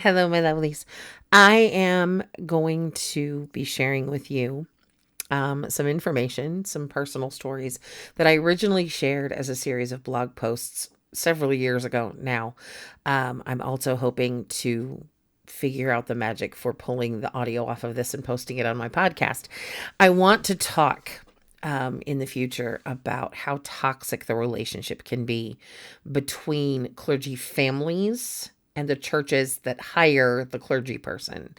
Hello, my lovelies. I am going to be sharing with you some information, some personal stories that I originally shared as a series of blog posts several years ago now. I'm also hoping to figure out the magic for pulling the audio off of this and posting it on my podcast. I want to talk in the future about how toxic the relationship can be between clergy families and the churches that hire the clergy person.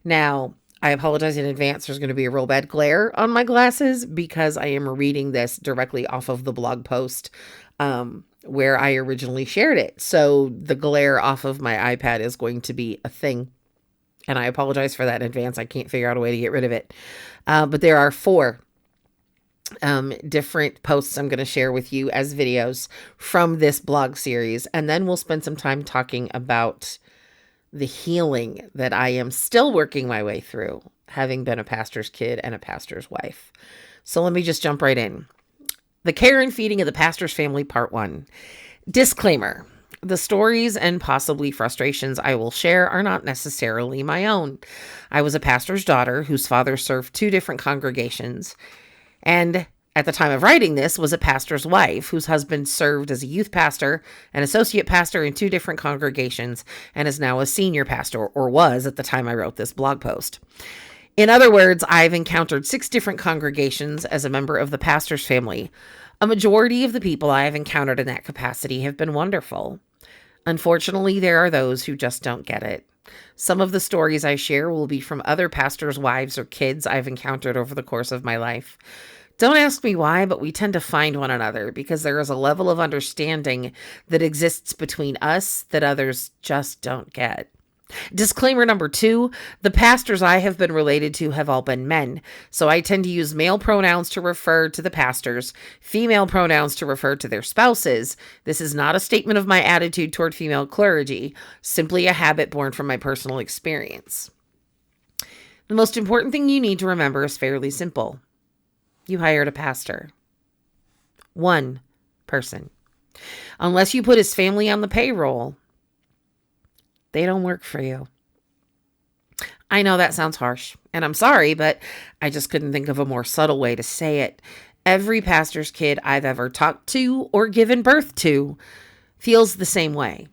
Now, I apologize in advance. There's going to be a real bad glare on my glasses because I am reading this directly off of the blog post where I originally shared it. So the glare off of my iPad is going to be a thing. And I apologize for that in advance. I can't figure out a way to get rid of it. But there are four different posts I'm going to share with you as videos from this blog series. And then we'll spend some time talking about the healing that I am still working my way through, having been a pastor's kid and a pastor's wife. So let me just jump right in. The Care and Feeding of the Pastor's Family, Part 1. Disclaimer. The stories and possibly frustrations I will share are not necessarily my own. I was a pastor's daughter whose father served two different congregations, and at the time of writing this was a pastor's wife whose husband served as a youth pastor, an associate pastor in two different congregations, and is now a senior pastor, or was at the time I wrote this blog post. In other words, I've encountered 6 different congregations as a member of the pastor's family. A majority of the people I have encountered in that capacity have been wonderful. Unfortunately, there are those who just don't get it. Some of the stories I share will be from other pastors' wives or kids I've encountered over the course of my life. Don't ask me why, but we tend to find one another because there is a level of understanding that exists between us that others just don't get. Disclaimer number 2, the pastors I have been related to have all been men, so I tend to use male pronouns to refer to the pastors, female pronouns to refer to their spouses. This is not a statement of my attitude toward female clergy, simply a habit born from my personal experience. The most important thing you need to remember is fairly simple. You hired a pastor. One person. Unless you put his family on the payroll, they don't work for you. I know that sounds harsh, and I'm sorry, but I just couldn't think of a more subtle way to say it. Every pastor's kid I've ever talked to or given birth to feels the same way.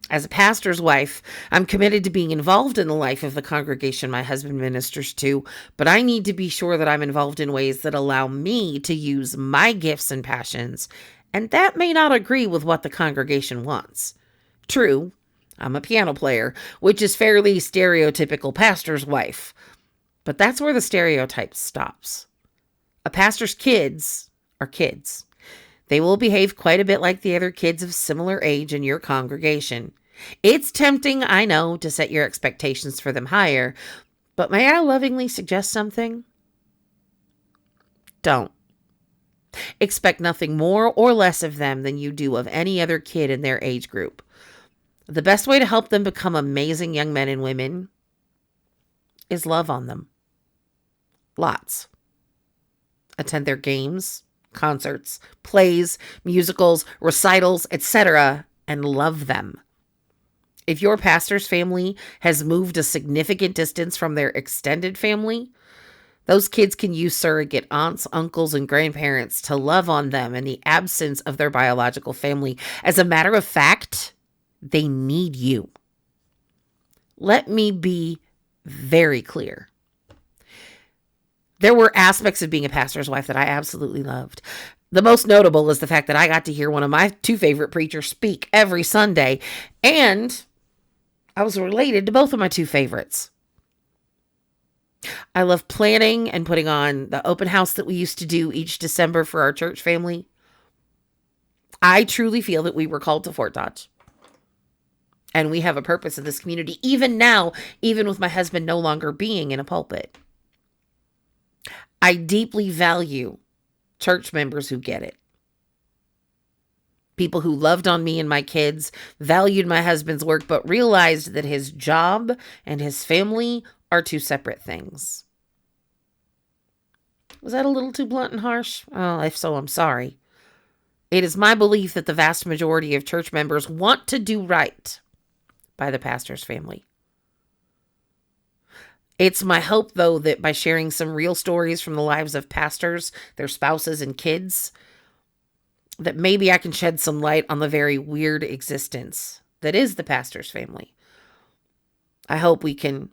As a pastor's wife, I'm committed to being involved in the life of the congregation my husband ministers to, but I need to be sure that I'm involved in ways that allow me to use my gifts and passions, and that may not agree with what the congregation wants. True, I'm a piano player, which is fairly stereotypical pastor's wife, but that's where the stereotype stops. A pastor's kids are kids. They will behave quite a bit like the other kids of similar age in your congregation. It's tempting, I know, to set your expectations for them higher, but may I lovingly suggest something? Don't. Expect nothing more or less of them than you do of any other kid in their age group. The best way to help them become amazing young men and women is love on them. Lots. Attend their games, concerts, plays, musicals, recitals, etc., and love them. If your pastor's family has moved a significant distance from their extended family, those kids can use surrogate aunts, uncles, and grandparents to love on them in the absence of their biological family. As a matter of fact, they need you. Let me be very clear. There were aspects of being a pastor's wife that I absolutely loved. The most notable is the fact that I got to hear one of my 2 favorite preachers speak every Sunday, and I was related to both of my 2 favorites. I love planning and putting on the open house that we used to do each December for our church family. I truly feel that we were called to Fort Dodge. And we have a purpose in this community, even now, even with my husband no longer being in a pulpit. I deeply value church members who get it. People who loved on me and my kids, valued my husband's work, but realized that his job and his family are 2 separate things. Was that a little too blunt and harsh? Oh, if so, I'm sorry. It is my belief that the vast majority of church members want to do right by the pastor's family. It's my hope, though, that by sharing some real stories from the lives of pastors, their spouses, and kids, that maybe I can shed some light on the very weird existence that is the pastor's family. I hope we can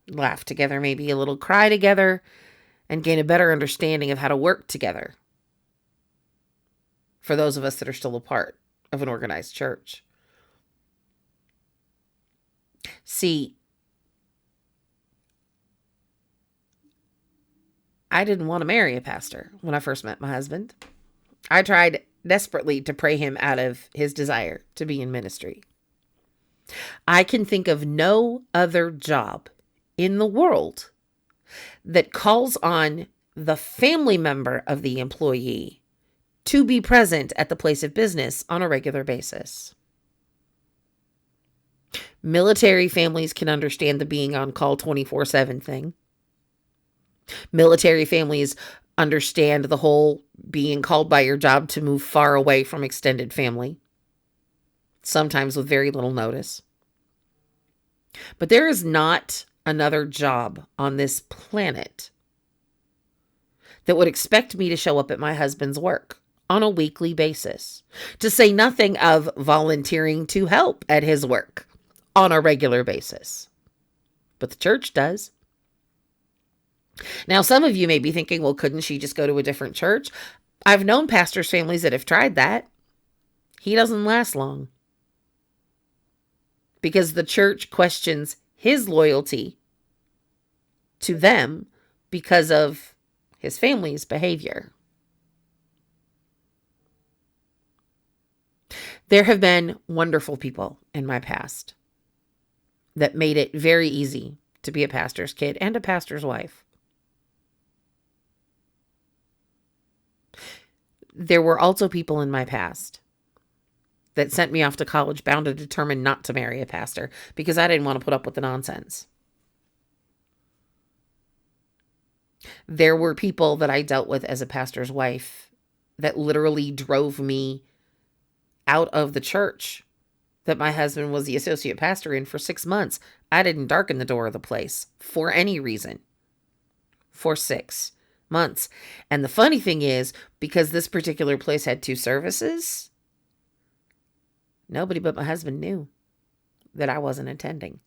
laugh together, maybe a little cry together, and gain a better understanding of how to work together for those of us that are still a part of an organized church. See, I didn't want to marry a pastor when I first met my husband. I tried desperately to pray him out of his desire to be in ministry. I can think of no other job in the world that calls on the family member of the employee to be present at the place of business on a regular basis. Military families can understand the being on call 24/7 thing. Military families understand the whole being called by your job to move far away from extended family, sometimes with very little notice. But there is not another job on this planet that would expect me to show up at my husband's work on a weekly basis, to say nothing of volunteering to help at his work on a regular basis. But the church does. Now, some of you may be thinking, well, couldn't she just go to a different church? I've known pastors' families that have tried that. He doesn't last long because the church questions his loyalty to them because of his family's behavior. There have been wonderful people in my past that made it very easy to be a pastor's kid and a pastor's wife. There were also people in my past that sent me off to college bound and determined not to marry a pastor because I didn't want to put up with the nonsense. There were people that I dealt with as a pastor's wife that literally drove me out of the church that my husband was the associate pastor in for 6 months. I didn't darken the door of the place for any reason for 6 months. And the funny thing is, because this particular place had 2 services, nobody but my husband knew that I wasn't attending.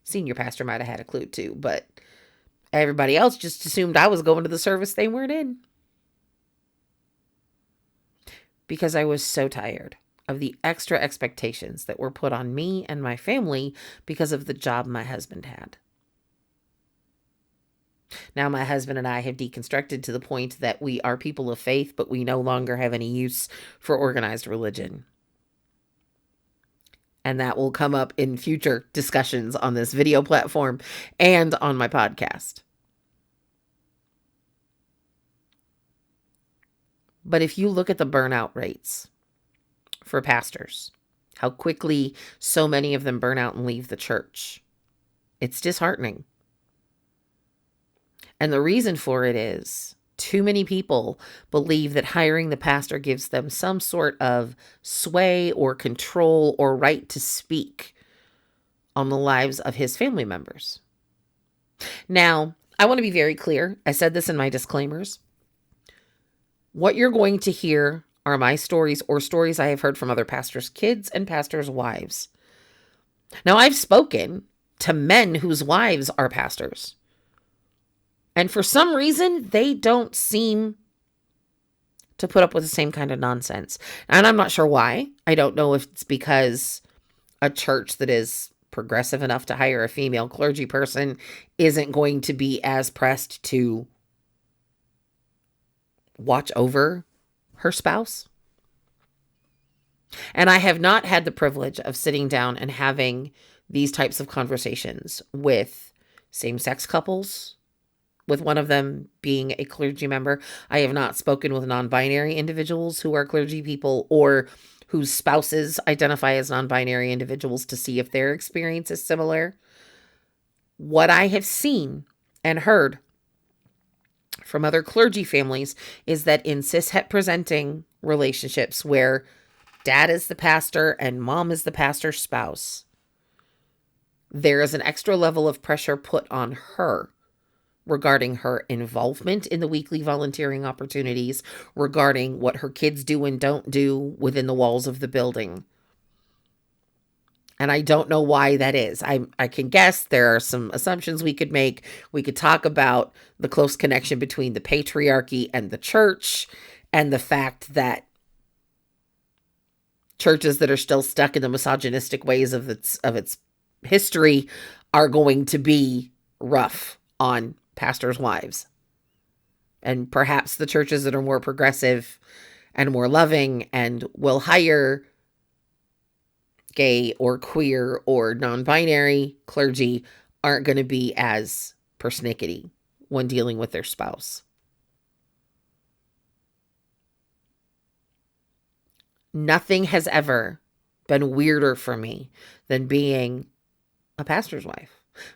Senior pastor might have had a clue too, but everybody else just assumed I was going to the service they weren't in. Because I was so tired of the extra expectations that were put on me and my family because of the job my husband had. Now my husband and I have deconstructed to the point that we are people of faith, but we no longer have any use for organized religion. And that will come up in future discussions on this video platform and on my podcast. But if you look at the burnout rates for pastors, how quickly so many of them burn out and leave the church, it's disheartening. And the reason for it is too many people believe that hiring the pastor gives them some sort of sway or control or right to speak on the lives of his family members. Now, I want to be very clear. I said this in my disclaimers. What you're going to hear are my stories or stories I have heard from other pastors' kids and pastors' wives. Now, I've spoken to men whose wives are pastors. And for some reason, they don't seem to put up with the same kind of nonsense. And I'm not sure why. I don't know if it's because a church that is progressive enough to hire a female clergy person isn't going to be as pressed to watch over her spouse. And I have not had the privilege of sitting down and having these types of conversations with same-sex couples, with one of them being a clergy member. I have not spoken with non-binary individuals who are clergy people or whose spouses identify as non-binary individuals to see if their experience is similar. What I have seen and heard from other clergy families is that in cishet presenting relationships where dad is the pastor and mom is the pastor's spouse, there is an extra level of pressure put on her regarding her involvement in the weekly volunteering opportunities, regarding what her kids do and don't do within the walls of the building. And I don't know why that is. I can guess. There are some assumptions we could make. We could talk about the close connection between the patriarchy and the church, and the fact that churches that are still stuck in the misogynistic ways of its history are going to be rough on pastors' wives. And perhaps the churches that are more progressive and more loving and will hire gay or queer or non-binary clergy aren't going to be as persnickety when dealing with their spouse. Nothing has ever been weirder for me than being a pastor's wife.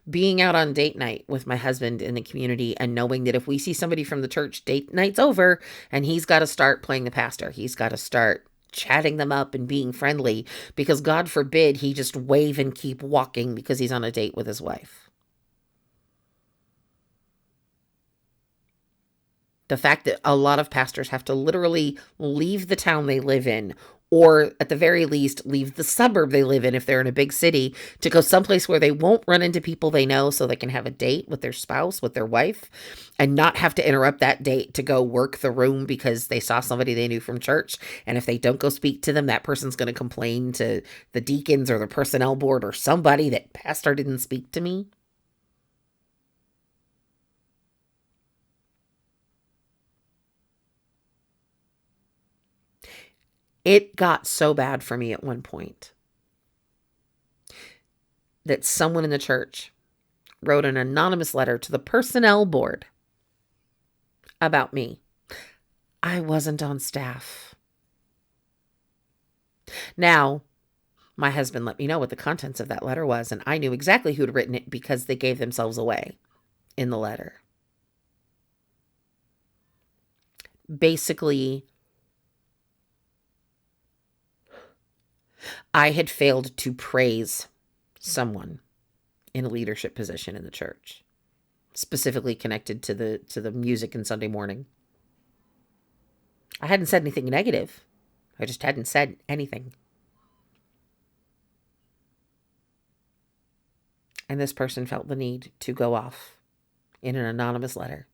Being out on date night with my husband in the community and knowing that if we see somebody from the church, date night's over and he's got to start playing the pastor. He's got to start chatting them up and being friendly, because God forbid he just wave and keep walking because he's on a date with his wife. The fact that a lot of pastors have to literally leave the town they live in, or at the very least, leave the suburb they live in if they're in a big city, to go someplace where they won't run into people they know so they can have a date with their spouse, with their wife, and not have to interrupt that date to go work the room because they saw somebody they knew from church. And if they don't go speak to them, that person's going to complain to the deacons or the personnel board or somebody that pastor didn't speak to me. It got so bad for me at one point that someone in the church wrote an anonymous letter to the personnel board about me. I wasn't on staff. Now, my husband let me know what the contents of that letter was, and I knew exactly who had written it because they gave themselves away in the letter. Basically, I had failed to praise someone in a leadership position in the church, specifically connected to the music and Sunday morning. I hadn't said anything negative. I just hadn't said anything. And this person felt the need to go off in an anonymous letter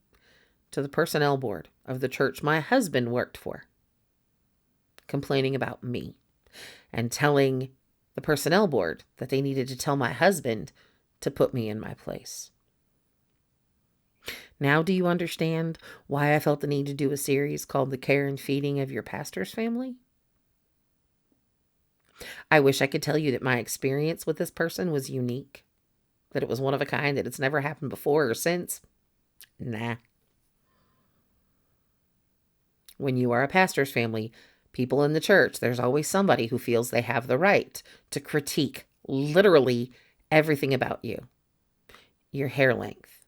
to the personnel board of the church my husband worked for, complaining about me and telling the personnel board that they needed to tell my husband to put me in my place. Now, do you understand why I felt the need to do a series called The Care and Feeding of Your Pastor's Family? I wish I could tell you that my experience with this person was unique, that it was one of a kind, that it's never happened before or since. Nah. When you are a pastor's family, people in the church, there's always somebody who feels they have the right to critique literally everything about you. Your hair length,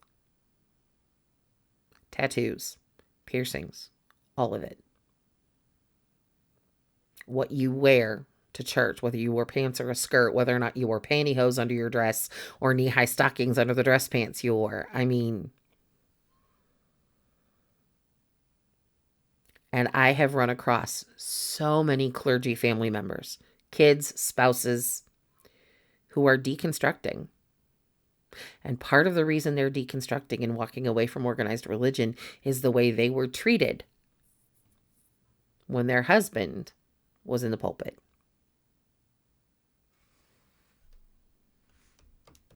tattoos, piercings, all of it. What you wear to church, whether you wore pants or a skirt, whether or not you wore pantyhose under your dress or knee-high stockings under the dress pants you wore. I mean, and I have run across so many clergy family members, kids, spouses, who are deconstructing. And part of the reason they're deconstructing and walking away from organized religion is the way they were treated when their husband was in the pulpit.